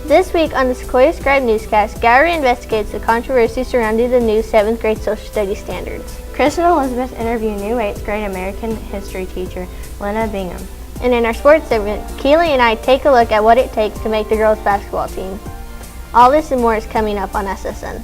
This week on the Sequoyah Scribe Newscast, Gabriel investigates the controversy surrounding the new 7th grade social studies standards. Kristin and Elizabeth interview new 8th grade American history teacher, Lynna Bingham. And in our sports segment, Keely and I take a look at what it takes to make the girls' basketball team. All this and more is coming up on SSN.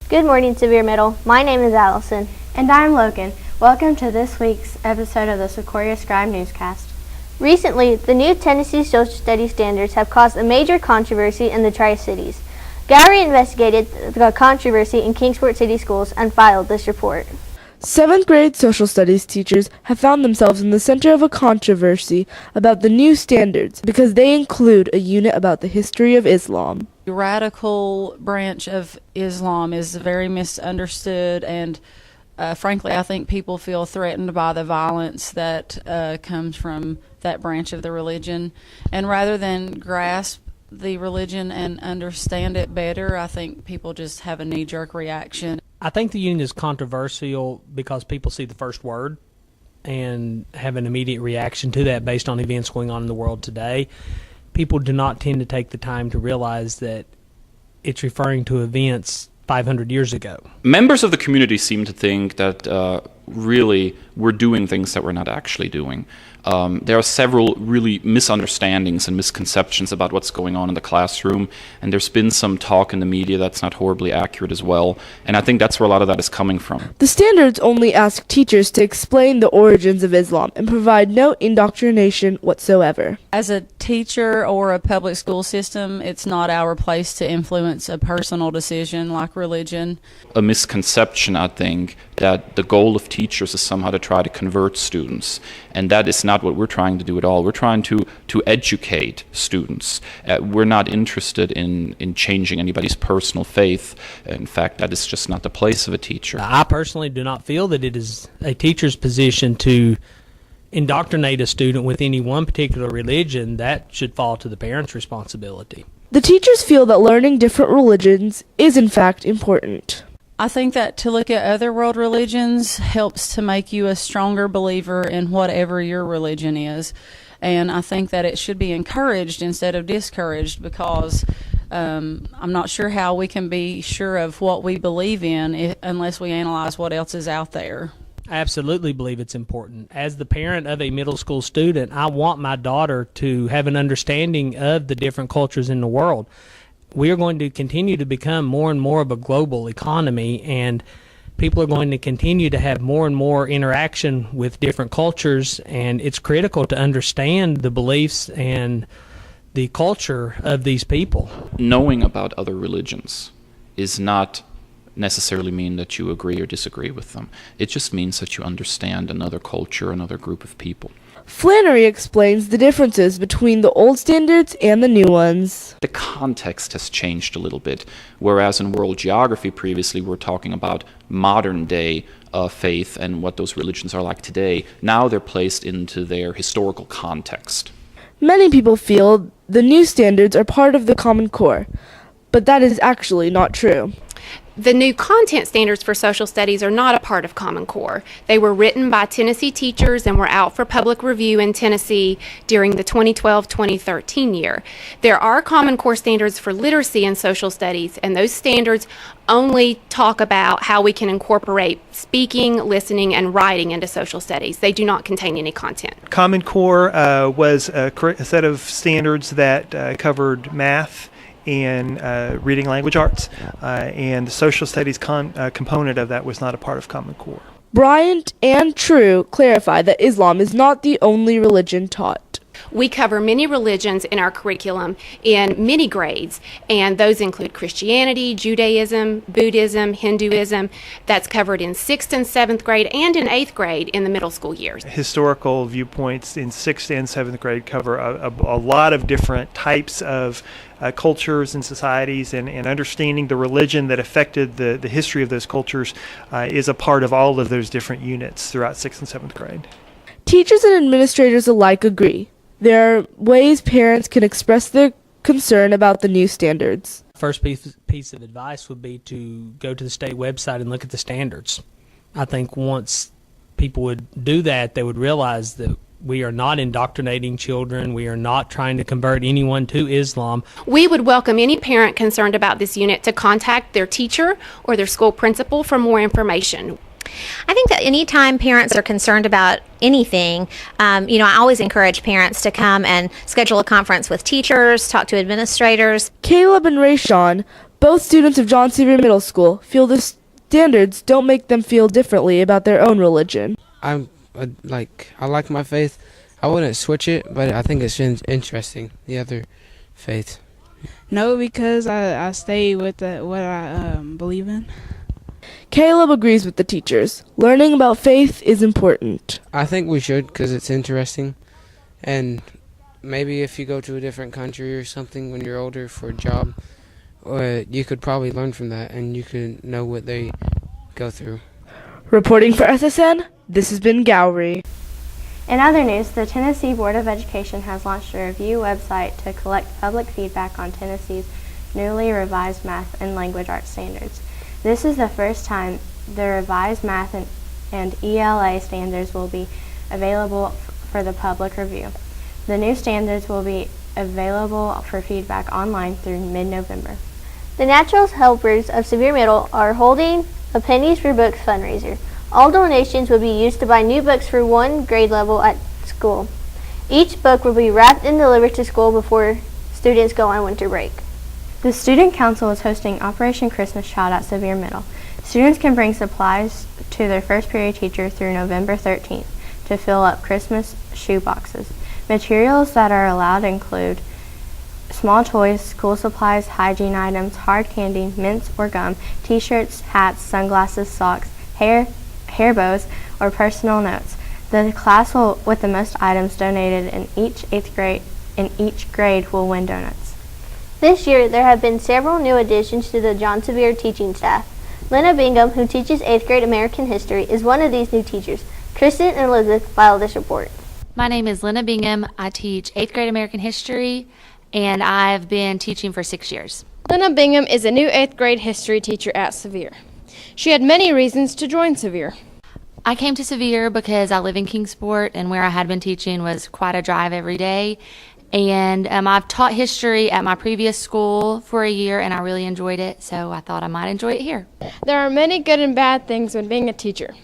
Good morning, Sevier Middle. My name is Alison. And I'm Logan. Welcome to this week's episode of the Sequoyah Scribe Newscast. Recently, the new Tennessee social studies standards have caused a major controversy in the Tri-Cities. Gabriel investigated the controversy in Kingsport City Schools and filed this report. 7th grade social studies teachers have found themselves in the center of a controversy about the new standards because they include a unit about the history of Islam. The radical branch of Islam is very misunderstood, and frankly, I think people feel threatened by the violence that comes from that branch of the religion. And rather than grasp the religion and understand it better, I think people just have a knee-jerk reaction. I think the unit is controversial because people see the first word and have an immediate reaction to that based on events going on in the world today. People do not tend to take the time to realize that it's referring to events 500 years ago. Members of the community seem to think that really we're doing things that we're not actually doing. There are several really misunderstandings and misconceptions about what's going on in the classroom, and there's been some talk in the media that's not horribly accurate as well, and I think that's where a lot of that is coming from. The standards only ask teachers to explain the origins of Islam and provide no indoctrination whatsoever. As a teacher or a public school system, it's not our place to influence a personal decision like religion. A misconception, I think, that the goal of teachers is somehow to try to convert students, and that is not what we're trying to do at all. We're trying to educate students. We're not interested in changing anybody's personal faith. In fact, that is just not the place of a teacher. I personally do not feel that it is a teacher's position to indoctrinate a student with any one particular religion. That should fall to the parent's responsibility. The teachers feel that learning different religions is in fact important. I think that to look at other world religions helps to make you a stronger believer in whatever your religion is. And I think that it should be encouraged instead of discouraged, because I'm not sure how we can be sure of what we believe in unless we analyze what else is out there. I absolutely believe it's important. As the parent of a middle school student, I want my daughter to have an understanding of the different cultures in the world. We are going to continue to become more and more of a global economy, and people are going to continue to have more and more interaction with different cultures, and it's critical to understand the beliefs and the culture of these people. Knowing about other religions is not necessarily mean that you agree or disagree with them. It just means that you understand another culture, another group of people. Flannery explains the differences between the old standards and the new ones. The context has changed a little bit, whereas in world geography previously we were talking about modern day faith and what those religions are like today. Now they're placed into their historical context. Many people feel the new standards are part of the Common Core, but that is actually not true. The new content standards for social studies are not a part of Common Core. They were written by Tennessee teachers and were out for public review in Tennessee during the 2012-2013 year. There are Common Core standards for literacy and social studies, and those standards only talk about how we can incorporate speaking, listening, and writing into social studies. They do not contain any content. Common Core was a set of standards that covered math and reading language arts, and the social studies component of that was not a part of Common Core. Bryant and True clarify that Islam is not the only religion taught. We cover many religions in our curriculum in many grades, and those include Christianity, Judaism, Buddhism, Hinduism. That's covered in 6th and 7th grade and in 8th grade in the middle school years. Historical viewpoints in 6th and 7th grade cover a lot of different types of cultures and societies, and understanding the religion that affected the history of those cultures is a part of all of those different units throughout 6th and 7th grade. Teachers and administrators alike agree. There are ways parents can express their concern about the new standards. First piece of advice would be to go to the state website and look at the standards. I think once people would do that, they would realize that we are not indoctrinating children. We are not trying to convert anyone to Islam. We would welcome any parent concerned about this unit to contact their teacher or their school principal for more information. I think that anytime parents are concerned about anything, I always encourage parents to come and schedule a conference with teachers, talk to administrators. Caleb and Rayshawn, both students of John Sevier Middle School, feel the standards don't make them feel differently about their own religion. I like my faith. I wouldn't switch it, but I think it's interesting, the other faith. No, because I stay with what I believe in. Caleb agrees with the teachers. Learning about faith is important. I think we should because it's interesting. And maybe if you go to a different country or something when you're older for a job, you could probably learn from that and you could know what they go through. Reporting for SSN, this has been Gowrie. In other news, the Tennessee Board of Education has launched a review website to collect public feedback on Tennessee's newly revised math and language arts standards. This is the first time the revised math and ELA standards will be available for the public review. The new standards will be available for feedback online through mid-November. The Natural Helpers of Sevier Middle are holding a Pennies for Books fundraiser. All donations will be used to buy new books for one grade level at school. Each book will be wrapped and delivered to school before students go on winter break. The Student Council is hosting Operation Christmas Child at Sevier Middle. Students can bring supplies to their first period teacher through November 13th to fill up Christmas shoe boxes. Materials that are allowed include small toys, school supplies, hygiene items, hard candy, mints or gum, t-shirts, hats, sunglasses, socks, hair bows, or personal notes. The class with the most items donated in each grade will win donuts. This year, there have been several new additions to the John Sevier teaching staff. Lynna Bingham, who teaches 8th grade American history, is one of these new teachers. Kristin and Elizabeth filed this report. My name is Lynna Bingham. I teach 8th grade American history, and I've been teaching for 6 years. Lynna Bingham is a new 8th grade history teacher at Sevier. She had many reasons to join Sevier. I came to Sevier because I live in Kingsport, and where I had been teaching was quite a drive every day. And I've taught history at my previous school for a year, and I really enjoyed it, so I thought I might enjoy it here. There are many good and bad things when being a teacher.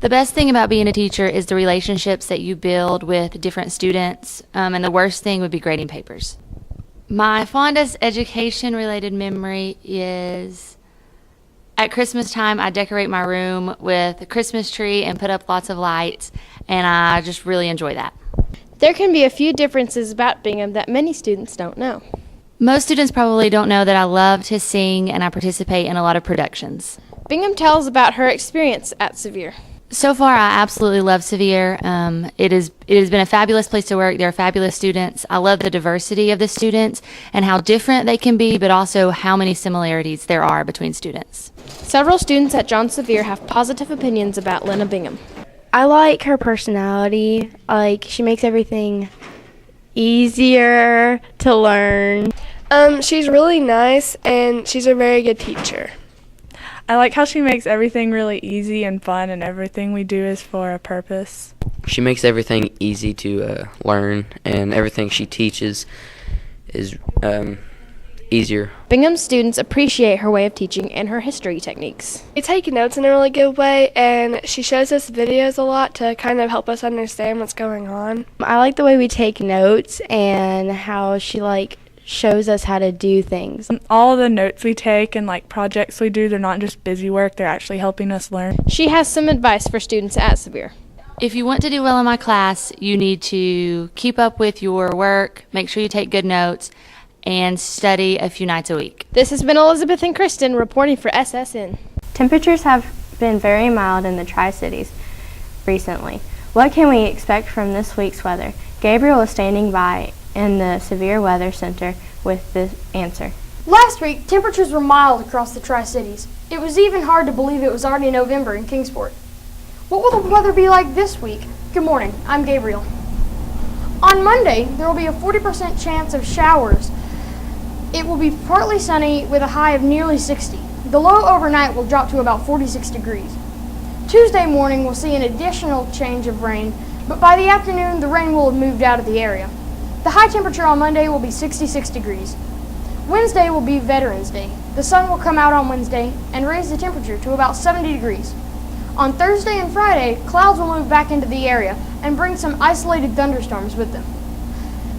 The best thing about being a teacher is the relationships that you build with different students, and the worst thing would be grading papers. My fondest education-related memory is at Christmas time, I decorate my room with a Christmas tree and put up lots of lights, and I just really enjoy that. There can be a few differences about Bingham that many students don't know. Most students probably don't know that I love to sing and I participate in a lot of productions. Bingham tells about her experience at Sevier. So far, I absolutely love Sevier. It has been a fabulous place to work. There are fabulous students. I love the diversity of the students and how different they can be, but also how many similarities there are between students. Several students at John Sevier have positive opinions about Lynna Bingham. I like her personality. She makes everything easier to learn. She's really nice and she's a very good teacher. I like how she makes everything really easy and fun, and everything we do is for a purpose. She makes everything easy to learn, and everything she teaches is easier. Bingham's students appreciate her way of teaching and her history techniques. We take notes in a really good way, and she shows us videos a lot to kind of help us understand what's going on. I like the way we take notes and how she shows us how to do things. All the notes we take and projects we do, they're not just busy work, they're actually helping us learn. She has some advice for students at Sevier. If you want to do well in my class, you need to keep up with your work, make sure you take good notes, and study a few nights a week. This has been Elizabeth and Kristin reporting for SSN. Temperatures have been very mild in the Tri-Cities recently. What can we expect from this week's weather? Gabriel is standing by in the Sevier Weather Center with the answer. Last week, temperatures were mild across the Tri-Cities. It was even hard to believe it was already November in Kingsport. What will the weather be like this week? Good morning, I'm Gabriel. On Monday, there will be a 40% chance of showers. It will be partly sunny with a high of nearly 60. The low overnight will drop to about 46 degrees. Tuesday morning, we'll see an additional change of rain, but by the afternoon, the rain will have moved out of the area. The high temperature on Monday will be 66 degrees. Wednesday will be Veterans Day. The sun will come out on Wednesday and raise the temperature to about 70 degrees. On Thursday and Friday, clouds will move back into the area and bring some isolated thunderstorms with them.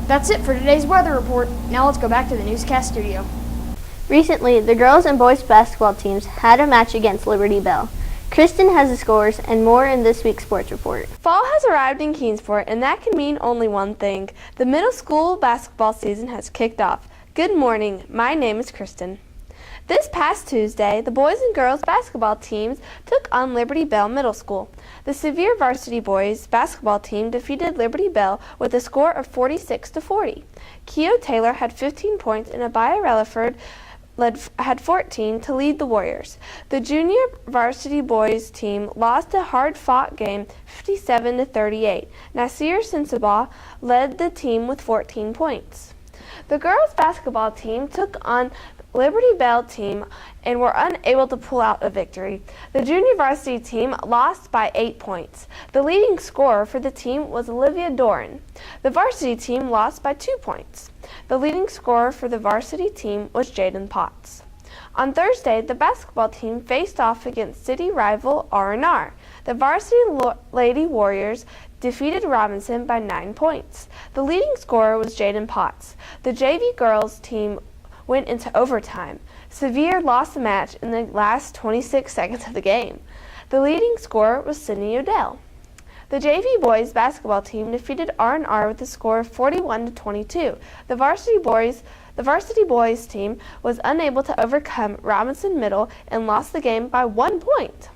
That's it for today's weather report. Now let's go back to the newscast studio. Recently, the girls and boys basketball teams had a match against Liberty Bell. Kristin has the scores and more in this week's sports report. Fall has arrived in Kingsport, and that can mean only one thing. The middle school basketball season has kicked off. Good morning, my name is Kristin. This past Tuesday, the boys and girls basketball teams took on Liberty Bell Middle School. The Sevier varsity boys basketball team defeated Liberty Bell with a score of 46-40. Keo Taylor had 15 points and Abaya Relaford had 14 to lead the Warriors. The junior varsity boys team lost a hard-fought game 57-38. Nasir Sensabaugh led the team with 14 points. The girls basketball team took on Liberty Bell team and were unable to pull out a victory. The junior varsity team lost by 8 points. The leading scorer for the team was Olivia Doran. The varsity team lost by 2 points. The leading scorer for the varsity team was Jaden Potts. On Thursday, the basketball team faced off against city rival R&R. The varsity Lady Warriors defeated Robinson by 9 points. The leading scorer was Jaden Potts. The JV girls team went into overtime. Sevier lost the match in the last 26 seconds of the game. The leading scorer was Sydney Odell. The JV boys basketball team defeated R&R with a score of 41-22. The varsity boys team was unable to overcome Robinson Middle and lost the game by 1 point.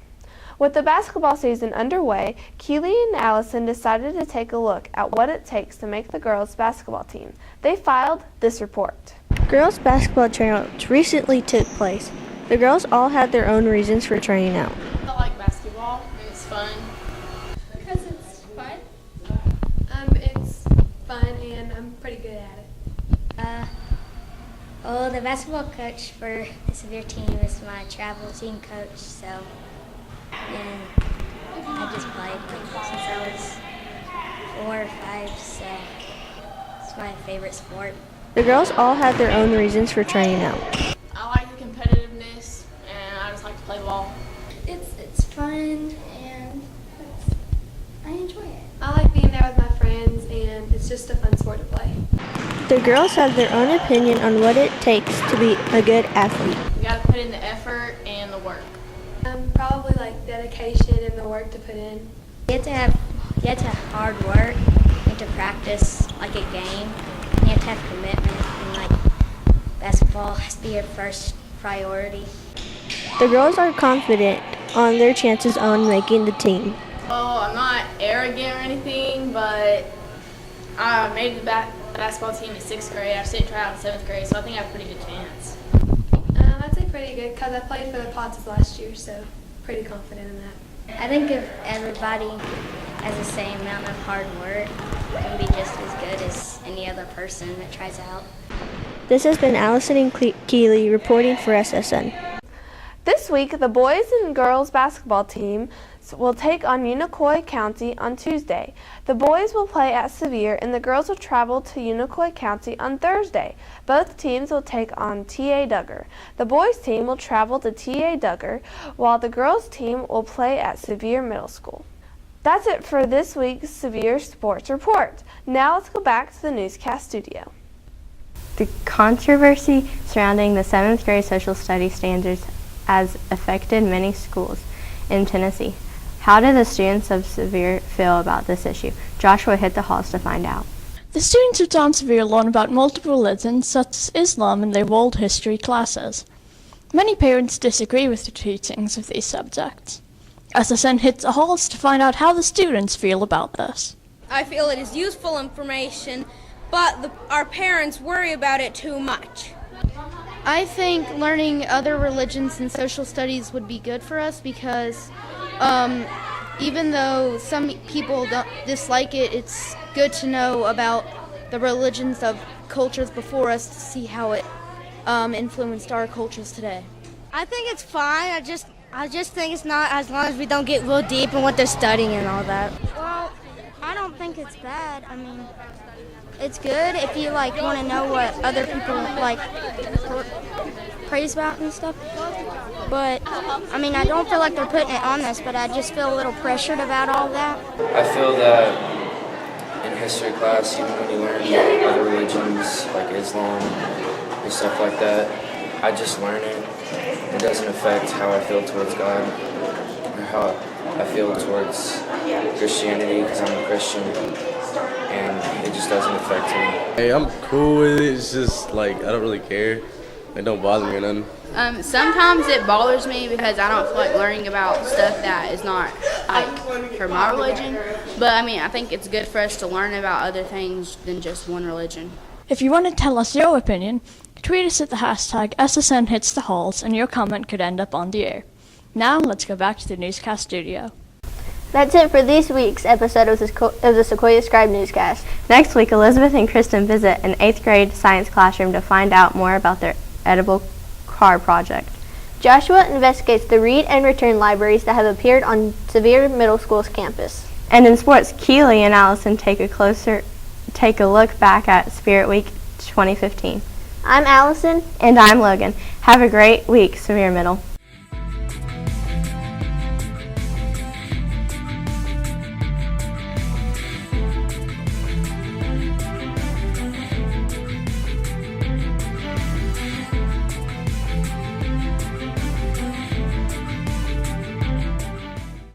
With the basketball season underway, Keely and Alison decided to take a look at what it takes to make the girls' basketball team. They filed this report. Girls basketball tryouts recently took place. The girls all had their own reasons for trying out. I like basketball and it's fun. Because it's fun. It's fun and I'm pretty good at it. Well, the basketball coach for the Sevier team is my travel team coach, so and I just played since I was 4 or 5, so it's my favorite sport. The girls all had their own reasons for trying out. I like the competitiveness and I just like to play ball. It's fun and I enjoy it. I like being there with my friends and it's just a fun sport to play. The girls have their own opinion on what it takes to be a good athlete. You gotta put in the effort and the work. Probably like dedication and the work to put in. You have to have hard work. You have to practice like a game. You have to have commitment, and like basketball has to be your first priority. The girls are confident on their chances on making the team. Well, I'm not arrogant or anything, but I made the basketball team in 6th grade. I didn't try out in 7th grade, so I think I have a pretty good chance. I'd say pretty good because I played for the Potts last year, so pretty confident in that. I think if everybody has the same amount of hard work, it can be just as good as any other person that tries out. This has been Alison and Keely reporting for SSN. This week, the boys and girls basketball team will take on Unicoi County on Tuesday. The boys will play at Sevier and the girls will travel to Unicoi County on Thursday. Both teams will take on T.A. Duggar. The boys team will travel to T.A. Duggar while the girls team will play at Sevier Middle School. That's it for this week's Sevier Sports Report. Now let's go back to the newscast studio. The controversy surrounding the 7th grade social studies standards has affected many schools in Tennessee. How do the students of Sevier feel about this issue? Joshua hit the halls to find out. The students of Town Sevier learn about multiple religions such as Islam in their world history classes. Many parents disagree with the teachings of these subjects. SSN hits the halls to find out how the students feel about this. I feel it is useful information, but our parents worry about it too much. I think learning other religions and social studies would be good for us because even though some people don't dislike it, it's good to know about the religions of cultures before us to see how it influenced our cultures today. I think it's fine. I just think it's not, as long as we don't get real deep in what they're studying and all that. Well, I don't think it's bad. I mean, it's good if you want to know what other people praise about and stuff. But I mean, I don't feel like they're putting it on us, but I just feel a little pressured about all that. I feel that in history class, even when you learn other religions like Islam and stuff like that, I just learn it. It doesn't affect how I feel towards God or how I feel towards Christianity because I'm a Christian, and it just doesn't affect me. Hey, I'm cool with it. It's just I don't really care. It don't bother me or nothing. Sometimes it bothers me because I don't feel like learning about stuff that is not for my religion. But I mean, I think it's good for us to learn about other things than just one religion. If you want to tell us your opinion, tweet us at the hashtag SSNHitsTheHalls and your comment could end up on the air. Now let's go back to the newscast studio. That's it for this week's episode of the Sequoyah Scribe Newscast. Next week, Elizabeth and Kristin visit an 8th grade science classroom to find out more about their edible car project. Joshua investigates the read and return libraries that have appeared on Sevier Middle School's campus. And in sports, Keely and Alison take a look back at Spirit Week 2015. I'm Alison. And I'm Logan. Have a great week, Sevier Middle.